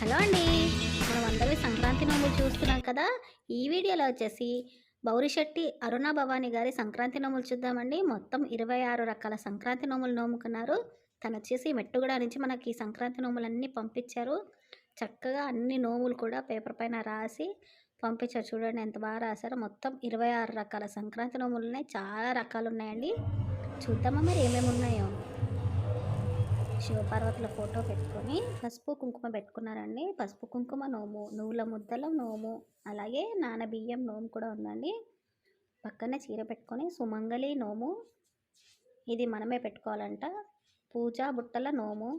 Hello అండి. మనం అందరం సంక్రాంతి నోములు చూస్తున్నాం కదా! ఈ వీడియోలో వచ్చేసి బౌరిశెట్టి అరుణ భవాని గారి సంక్రాంతి నోములు చూద్దామండి. మొత్తం 26 రకాల సంక్రాంతి నోములు నోముకున్నారు. తనొచ్చేసి మెట్టుగూడ నుంచి మనకి ఈ సంక్రాంతి నోములన్నీ పంపించారు. చక్కగా అన్ని నోములు కూడా పేపర్ పైన రాసి పంపించారు. చూడండి ఎంత బాగా రాసారో. మొత్తం 26 రకాల సంక్రాంతి నోములున్నాయి. చాలా రకాలున్నాయండి. చూద్దామా మరి ఏమేమి ఉన్నాయో? శివపార్వతుల ఫోటో పెట్టుకొని పసుపు కుంకుమ పెట్టుకున్నారండి. పసుపు కుంకుమ నోము, నువ్వుల ముద్దల నోము, అలాగే నానబియ్యం నోము కూడా ఉందండి. పక్కనే చీర పెట్టుకొని సుమంగళి నోము, ఇది మనమే పెట్టుకోవాలంట. పూజా బుట్టల నోము,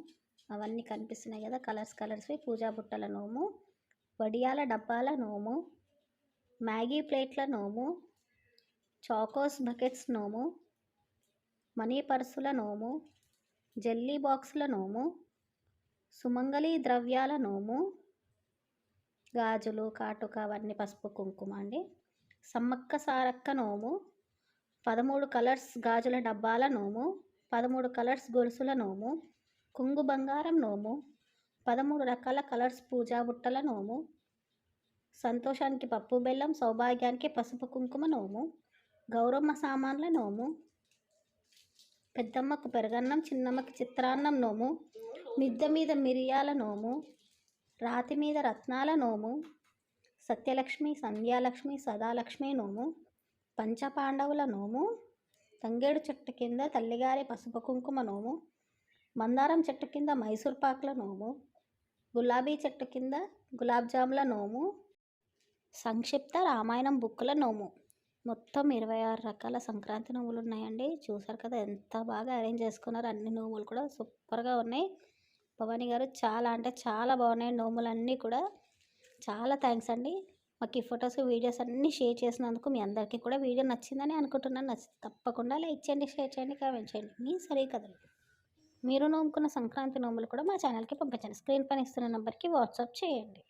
అవన్నీ కనిపిస్తున్నాయి కదా కలర్స్ కలర్స్వి. పూజా బుట్టల నోము, వడియాల డబ్బాల నోము, మ్యాగీ ప్లేట్ల నోము, చాకోస్ బకెట్స్ నోము, మనీ పర్సుల నోము, జెల్లీ బాక్సుల నోము, సుమంగళి ద్రవ్యాల నోము, గాజులు కాటుక అవన్నీ పసుపు కుంకుమ అండి. సమ్మక్క సారక్క నోము, 13 కలర్స్ గాజుల డబ్బాల నోము, 13 కలర్స్ గొలుసుల నోము, కుంగు బంగారం నోము, 13 రకాల కలర్స్ పూజా బుట్టల నోము, సంతోషానికి పప్పు బెల్లం, సౌభాగ్యానికి పసుపు కుంకుమ నోము, గౌరమ్మ సామాన్ల నోము, పెద్దమ్మకు పెరగన్నం, చిన్నమ్మకి చిత్రాన్నం నోము, మిద్దె మీద మిరియాల నోము, రాతి మీద రత్నాల నోము, సత్యలక్ష్మి, సంధ్యాలక్ష్మి, సదాలక్ష్మి నోము, పంచపాండవుల నోము, తంగేడు చెట్టు కింద తల్లిగారి పసుపు కుంకుమ నోము, మందారం చెట్టు కింద మైసూర్ పాకుల నోము, గులాబీ చెట్టు కింద గులాబ్ జాముల నోము, సంక్షిప్త రామాయణం బుక్కుల నోము. మొత్తం 26 రకాల సంక్రాంతి నోములు ఉన్నాయండి. చూసారు కదా ఎంత బాగా అరేంజ్ చేసుకున్నారు. అన్ని నోములు కూడా సూపర్గా ఉన్నాయి. భవానీ గారు చాలా అంటే చాలా బాగున్నాయి నోములన్నీ కూడా. చాలా థ్యాంక్స్ అండి. మాకు ఈ ఫొటోస్ వీడియోస్ అన్నీ షేర్ చేసినందుకు మీ అందరికీ కూడా వీడియో నచ్చిందని అనుకుంటున్నాను. నచ్చితే తప్పకుండా లైక్ చేయండి, షేర్ చేయండి, కామెంట్ చేయండి. మీ సరే కథలు మీరు నోముకున్న సంక్రాంతి నోములు కూడా మా ఛానల్కి పంపించండి. స్క్రీన్ పైన ఇస్తున్న నెంబర్కి వాట్సాప్ చేయండి.